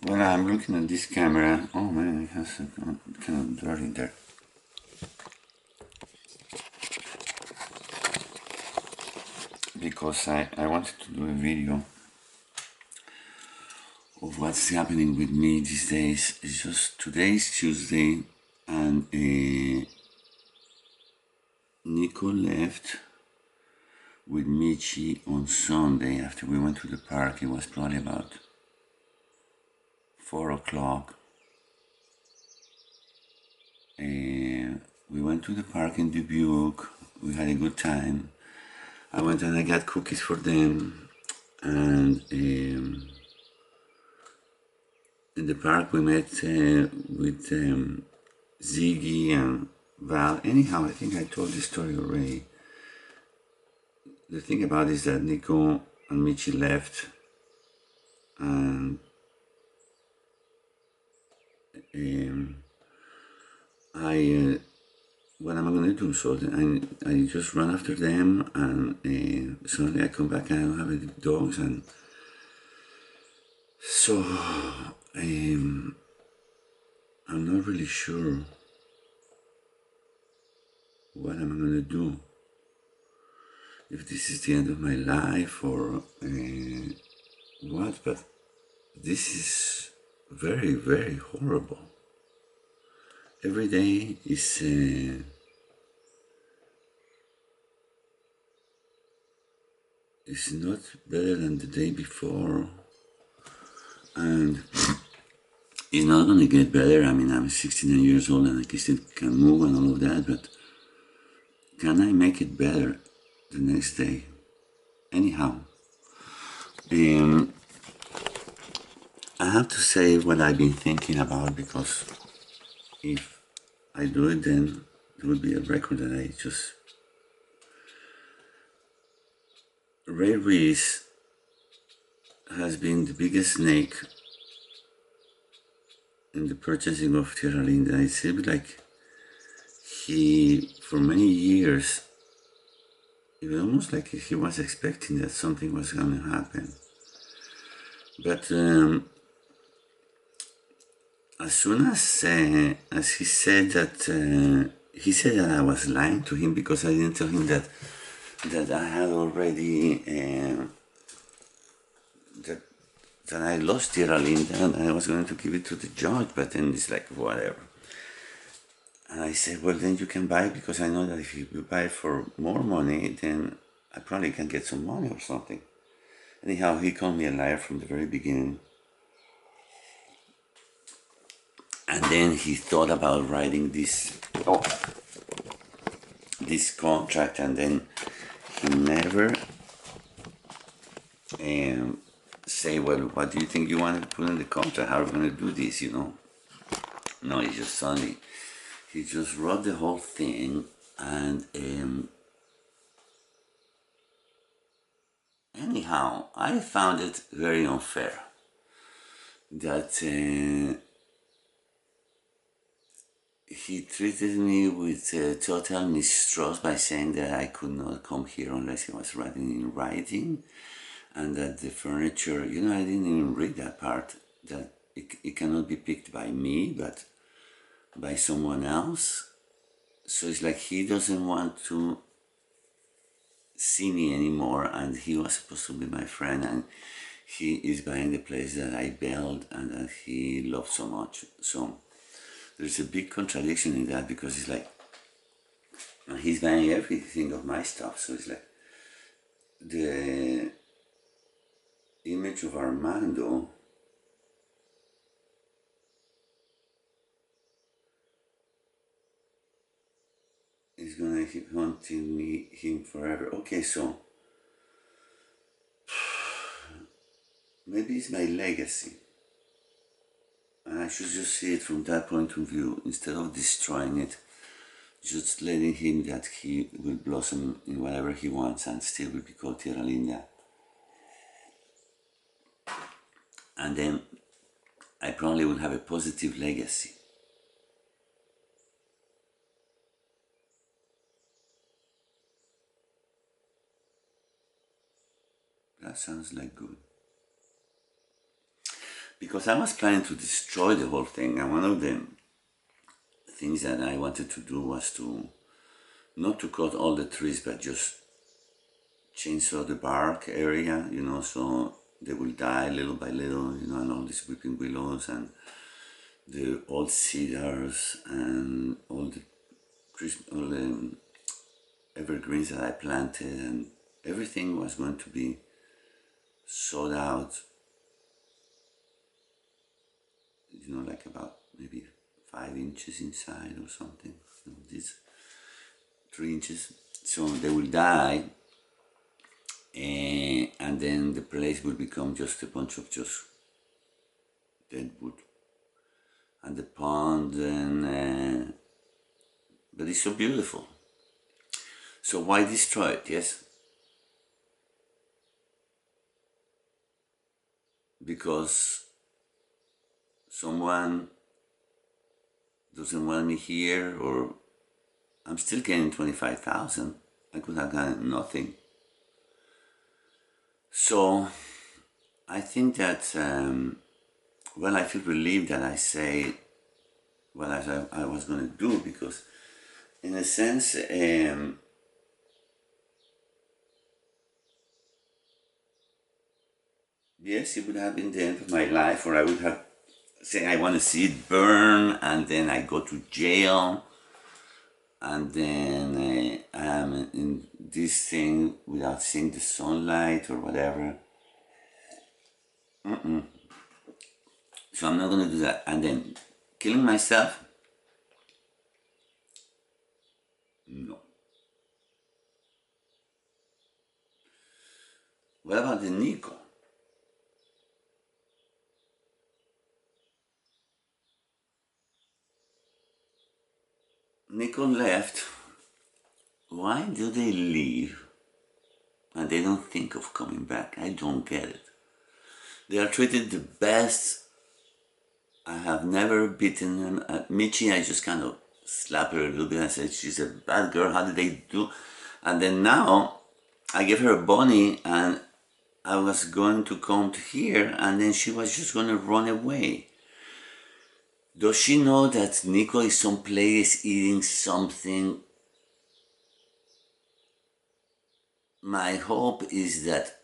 When I'm looking at this camera, oh man, it has a kind of dirt in there. Because I wanted to do a video of what's happening with me these days. It's just today's Tuesday, and Nico left with Michi on Sunday after we went to the park. It was probably about 4 o'clock. We went to the park in Dubuque. We had a good time. I went and I got cookies for them, and in the park we met with Ziggy and Val. Anyhow, I think I told this story already. The thing about it is that Nico and Michi left, and what am I going to do? So I just run after them, and suddenly I come back and I don't have any dogs, and so I'm not really sure what am I going to do. If this is the end of my life or what, but this is very, very horrible. Every day is not better than the day before, and it's not going to get better. I mean, I'm 69 years old and I still can move and all of that, but can I make it better the next day? Anyhow, I have to say what I've been thinking about, because if I do it, then it would be a record that I just... Ray Reese has been the biggest snake in the purchasing of Tierra Linda. It seems like he, for many years, it was almost like he was expecting that something was going to happen. But as soon as he said that I was lying to him because I didn't tell him that I had already that I lost Tierra Linda and I was going to give it to the judge, but then it's like whatever. And I said, well, then you can buy it, because I know that if you buy it for more money, then I probably can get some money or something. Anyhow, he called me a liar from the very beginning. And then he thought about writing this contract, and then he never say, well, what do you think you want to put in the contract? How are we going to do this, No, he just suddenly, he just wrote the whole thing, and anyhow, I found it very unfair that he treated me with total mistrust by saying that I could not come here unless he was writing in writing, and that the furniture, I didn't even read that part, that it cannot be picked by me, but by someone else. So it's like he doesn't want to see me anymore, and he was supposed to be my friend, and he is buying the place that I built and that he loved so much. So there's a big contradiction in that, because it's like he's buying everything of my stuff. So it's like the image of Armando is gonna keep haunting him forever. Okay, so maybe it's my legacy, and I should just see it from that point of view instead of destroying it. Just letting him that he will blossom in whatever he wants and still will be called Tierra Linda. And then I probably will have a positive legacy. That sounds like good. because I was planning to destroy the whole thing, and one of the things that I wanted to do was to not to cut all the trees, but just chainsaw the bark area, you know, so they will die little by little, you know, and all these weeping willows and the old cedars and all the evergreens that I planted, and everything was going to be sawed out, you know, like about maybe 5 inches inside or something, you know, this 3 inches, so they will die, and then the place will become just a bunch of just dead wood, and the pond, and but it's so beautiful. So why destroy it? Yes, because someone doesn't want me here, or I'm still getting 25,000. I could have gotten nothing. So I think that, well, I feel relieved that I say what I was going to do, because in a sense, yes, it would have been the end of my life, or I would have said I want to see it burn, and then I go to jail, and then I'm in this thing without seeing the sunlight or whatever. So I'm not going to do that. And then killing myself? No. What about the Nico? Nico left. Why do they leave and they don't think of coming back? I don't get it. They are treated the best. I have never beaten them. Michi, I just kind of slapped her a little bit. I said, she's a bad girl. How did they do? And then now I gave her a bunny, and I was going to come to here, and then she was just going to run away. Does she know that Nico is someplace eating something? My hope is that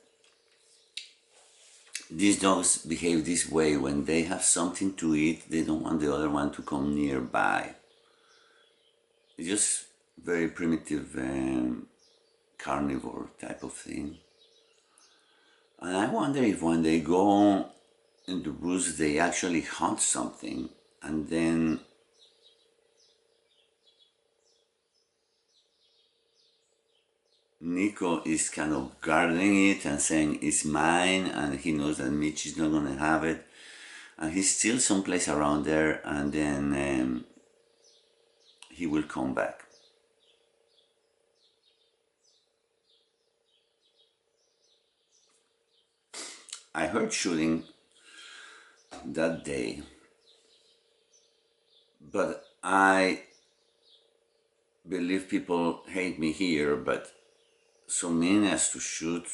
these dogs behave this way. When they have something to eat, they don't want the other one to come nearby. It's just very primitive carnivore type of thing. And I wonder if when they go in the woods, they actually hunt something, and then Nico is kind of guarding it and saying it's mine, and he knows that Mitch is not going to have it, and he's still someplace around there, and then he will come back. I heard shooting that day, but I believe people hate me here, but so mean as to shoot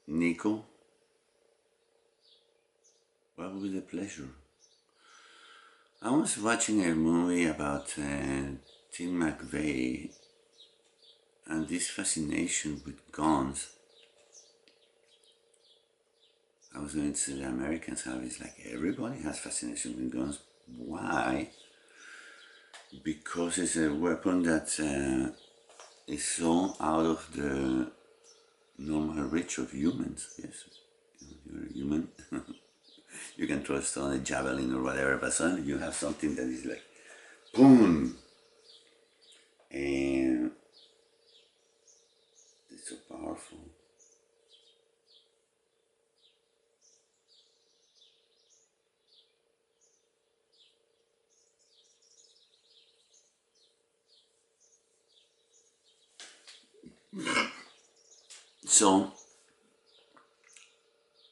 Nico? What would be the pleasure? I was watching a movie about Tim McVeigh and this fascination with guns. I was going to say the Americans have it, like everybody has fascination with guns. Why? Because it's a weapon that is so out of the normal reach of humans. Yes, you're a human. You can throw a stone, a javelin or whatever, but suddenly you have something that is like, boom! And it's so powerful. So,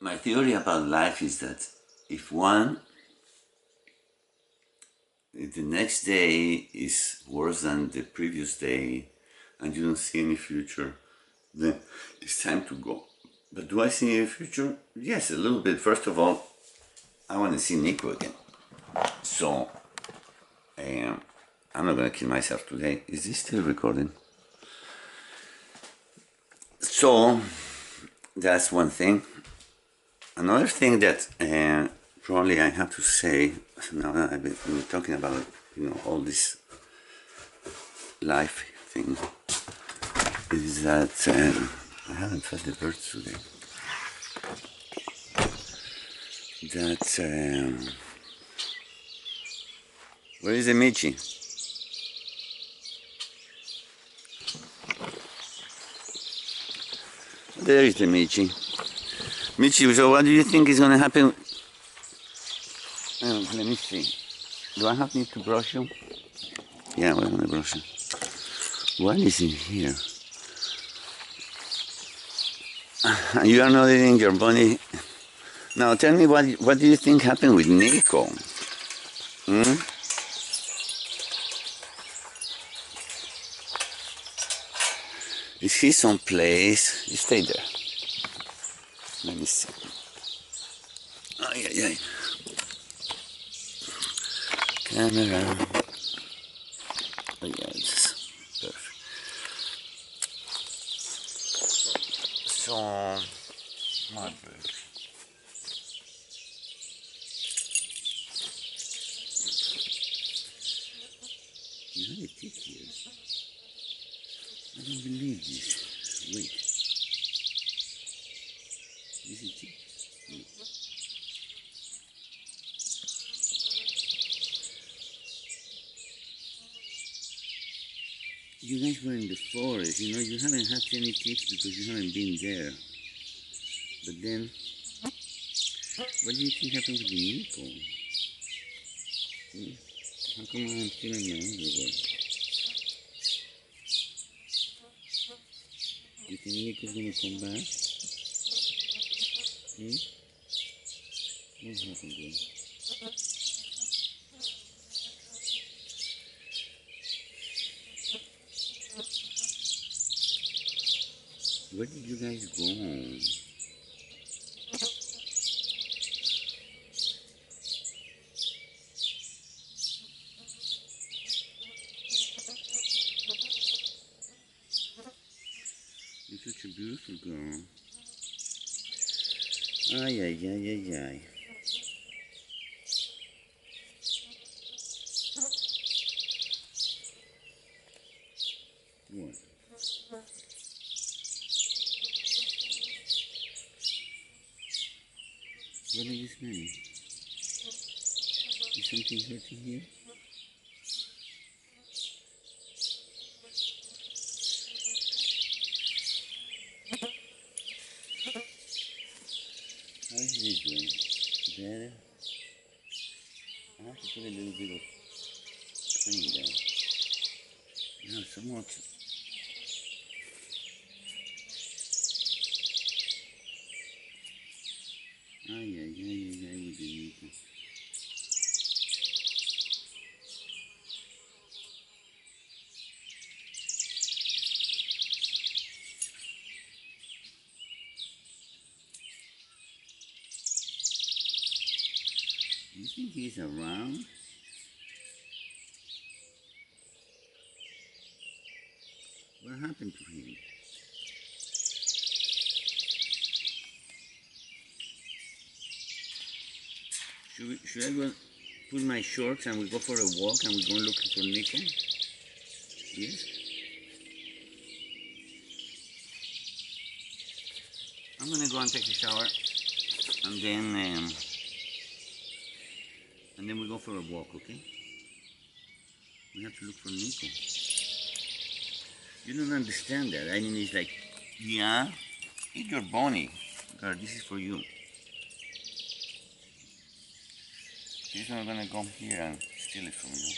my theory about life is that if the next day is worse than the previous day and you don't see any future, then it's time to go. But do I see any future? Yes, a little bit. First of all, I want to see Nico again. So, I'm not gonna kill myself today. Is this still recording? So, that's one thing. Another thing that probably I have to say, now that I've been talking about, all this life thing, is that I haven't fed the birds today. That where is the Michi? There is the Michi. Michi, so what do you think is going to happen? Let me see. Do I need to brush you? Yeah, we're going to brush you. What is in here? You are not eating your bunny. Now tell me what do you think happened with Nico? Is he someplace? You stay there. Let me see. Oh, yeah. Camera. Oh, yeah, it's perfect. So, my bird. You have a tick here. I don't believe this. Wait. Is it tick? No. You guys were in the forest, you haven't had any ticks because you haven't been there. But then, what do you think happened with the Nico? How come I'm feeling my underwear? You think Nico's gonna come back? What happened there? Where did you guys go? You're such a beautiful girl. Ay. What? What are you smelling? Is something hurting here? How is this doing? Better? I have to put a little bit of cream there. So much. Ay, with the Nico. Do you think he's around? What happened to him? Should I go put my shorts and we go for a walk and we go looking for Nico? Yes? I'm gonna go and take a shower and then we go for a walk, okay? We have to look for Nico. You don't understand that. I mean, it's like, yeah, eat your bunny. Girl, this is for you. He's not gonna come here and steal it from you.